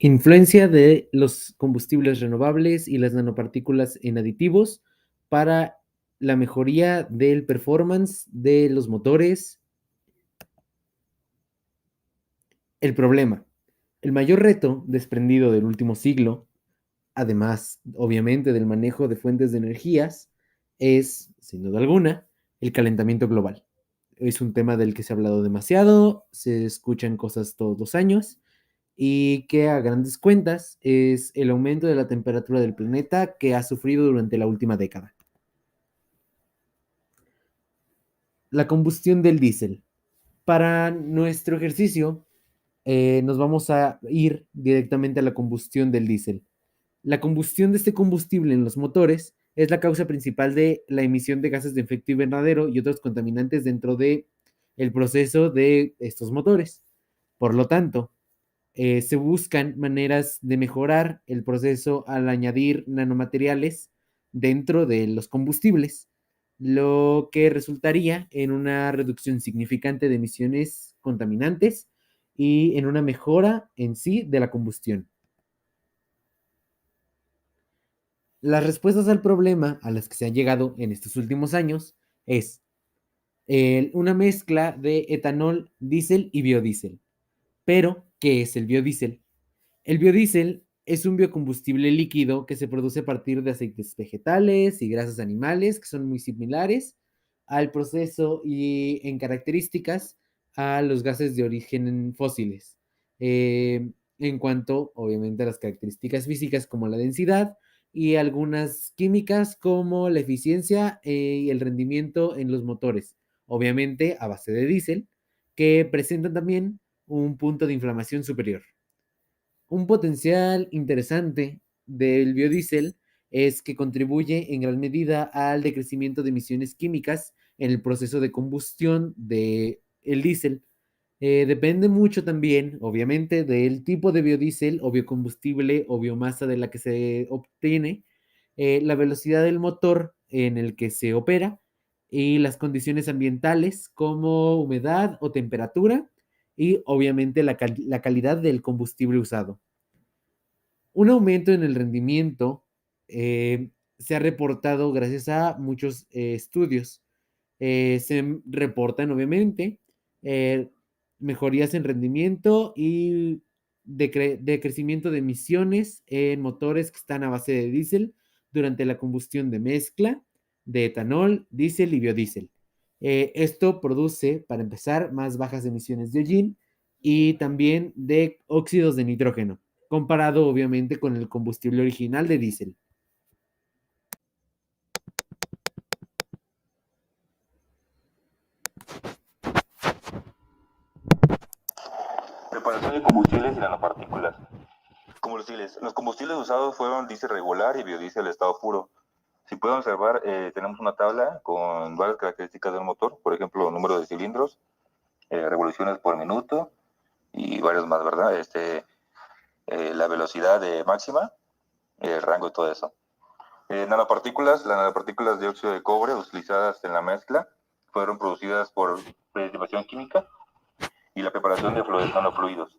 Influencia de los combustibles renovables y las nanopartículas en aditivos para la mejoría del performance de los motores. El problema. El mayor reto desprendido del último siglo, además, obviamente, del manejo de fuentes de energías, es, sin duda alguna, el calentamiento global. Es un tema del que se ha hablado demasiado, se escuchan cosas todos los años y que a grandes cuentas es el aumento de la temperatura del planeta que ha sufrido durante la última década. La combustión del diésel. Para nuestro ejercicio, nos vamos a ir directamente a la combustión del diésel. La combustión de este combustible en los motores es la causa principal de la emisión de gases de efecto invernadero y otros contaminantes dentro de el proceso de estos motores. Por lo tanto, se buscan maneras de mejorar el proceso al añadir nanomateriales dentro de los combustibles, lo que resultaría en una reducción significante de emisiones contaminantes y en una mejora en sí de la combustión. Las respuestas al problema a las que se han llegado en estos últimos años es una mezcla de etanol, diésel y biodiesel. Pero, ¿qué es el biodiesel? El biodiesel es un biocombustible líquido que se produce a partir de aceites vegetales y grasas animales que son muy similares al proceso y en características a los gases de origen fósiles. En cuanto, obviamente, a las características físicas como la densidad y algunas químicas como la eficiencia y el rendimiento en los motores, obviamente a base de diésel, que presentan también un punto de inflamación superior. Un potencial interesante del biodiesel es que contribuye en gran medida al decrecimiento de emisiones químicas en el proceso de combustión del diésel. Depende mucho también, obviamente, del tipo de biodiesel o biocombustible o biomasa de la que se obtiene, la velocidad del motor en el que se opera y las condiciones ambientales como humedad o temperatura y obviamente la calidad del combustible usado. Un aumento en el rendimiento se ha reportado gracias a muchos estudios. Se reportan, obviamente, eh, mejorías en rendimiento y decrecimiento de emisiones en motores que están a base de diésel durante la combustión de mezcla de etanol, diésel y biodiesel. Esto produce, para empezar, más bajas emisiones de hollín y también de óxidos de nitrógeno, comparado obviamente con el combustible original de diésel. Preparación de combustibles y nanopartículas. Combustibles. Los combustibles usados fueron diésel regular y biodiesel estado puro. Si pueden observar, tenemos una tabla con varias características del motor, por ejemplo, número de cilindros, revoluciones por minuto y varios más, ¿verdad? La velocidad máxima, el rango y todo eso. Nanopartículas, las nanopartículas de óxido de cobre utilizadas en la mezcla fueron producidas por precipitación química y la preparación de nanofluidos.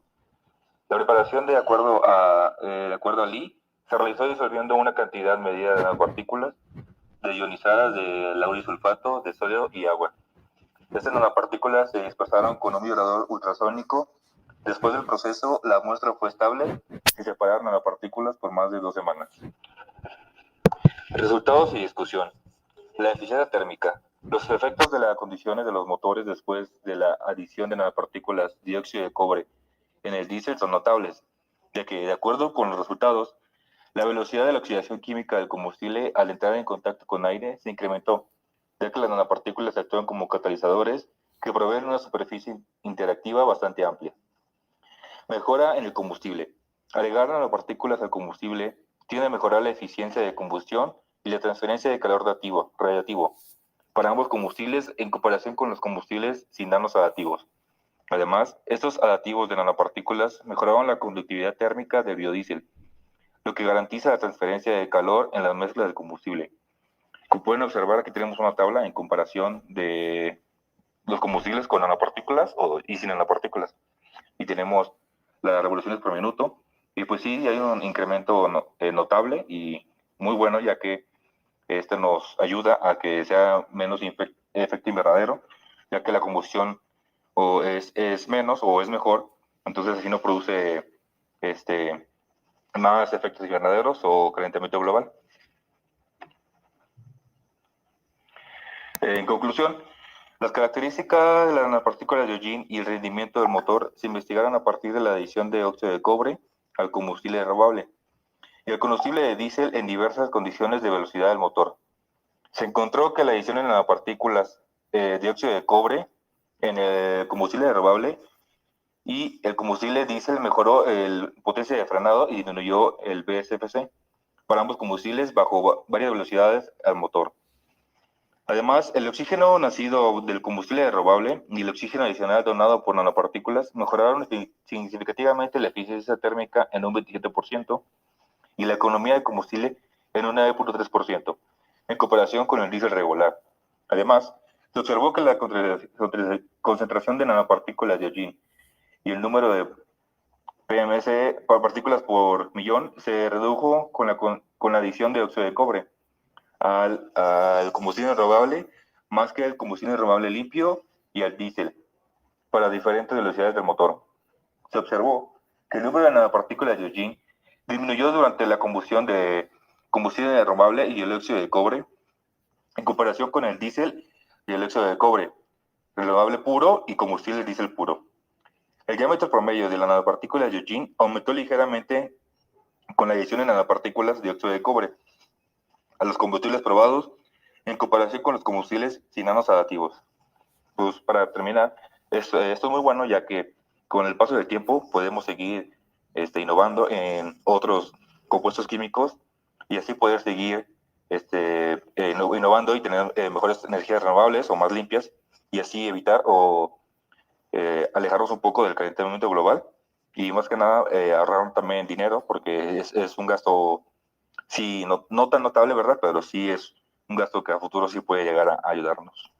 La preparación, de acuerdo a Lee, se realizó disolviendo una cantidad medida de nanopartículas de ionizadas de laurisulfato de sodio y agua. Estas nanopartículas se dispersaron con un vibrador ultrasónico. Después del proceso, la muestra fue estable y separaron nanopartículas por más de 2 semanas. Resultados y discusión. La eficiencia térmica. Los efectos de las condiciones de los motores después de la adición de nanopartículas dióxido de cobre en el diésel son notables, ya que, de acuerdo con los resultados, la velocidad de la oxidación química del combustible al entrar en contacto con aire se incrementó, ya que las nanopartículas actúan como catalizadores que proveen una superficie interactiva bastante amplia. Mejora en el combustible. Agregar nanopartículas al combustible tiende a mejorar la eficiencia de combustión y la transferencia de calor radiativo para ambos combustibles en comparación con los combustibles sin danos aditivos. Además, estos aditivos de nanopartículas mejoraban la conductividad térmica del biodiesel, lo que garantiza la transferencia de calor en las mezclas del combustible. Como pueden observar, aquí tenemos una tabla en comparación de los combustibles con nanopartículas y sin nanopartículas. Y tenemos las revoluciones por minuto, Y pues sí, hay un incremento notable y muy bueno, ya que este nos ayuda a que sea menos efecto invernadero, ya que la combustión o es menos o es mejor, entonces así no produce este, más efectos invernaderos o calentamiento global. En conclusión, las características de las nanopartículas de hollín y el rendimiento del motor se investigaron a partir de la adición de óxido de cobre al combustible renovable y el combustible de diésel en diversas condiciones de velocidad del motor. Se encontró que la adición de nanopartículas de óxido de cobre en el combustible renovable y el combustible diésel mejoró el potencia de frenado y disminuyó el BSFC para ambos combustibles bajo varias velocidades al motor. Además, el oxígeno nacido del combustible renovable y el oxígeno adicional donado por nanopartículas mejoraron significativamente la eficiencia térmica en un 27% y la economía de combustible en un 9.3% en comparación con el diésel regular. Además, se observó que la concentración de nanopartículas de hollín y el número de PMS, partículas por millón, se redujo con la adición de óxido de cobre al combustible renovable más que el combustible renovable limpio y al diésel para diferentes velocidades del motor. Se observó que el número de nanopartículas de hollín disminuyó durante la combustión de combustible renovable y el óxido de cobre en comparación con el diésel y el óxido de cobre, renovable puro y combustible diésel puro. El diámetro promedio de la nanopartícula de hollín aumentó ligeramente con la adición de nanopartículas de óxido de cobre a los combustibles probados en comparación con los combustibles sin nanos aditivos. Pues para terminar, esto es muy bueno ya que con el paso del tiempo podemos seguir innovando en otros compuestos químicos y así poder seguir innovando y tener mejores energías renovables o más limpias y así evitar o alejarnos un poco del calentamiento global y más que nada ahorrar también dinero porque es un gasto, sí, no tan notable, ¿verdad? Pero sí es un gasto que a futuro sí puede llegar a ayudarnos.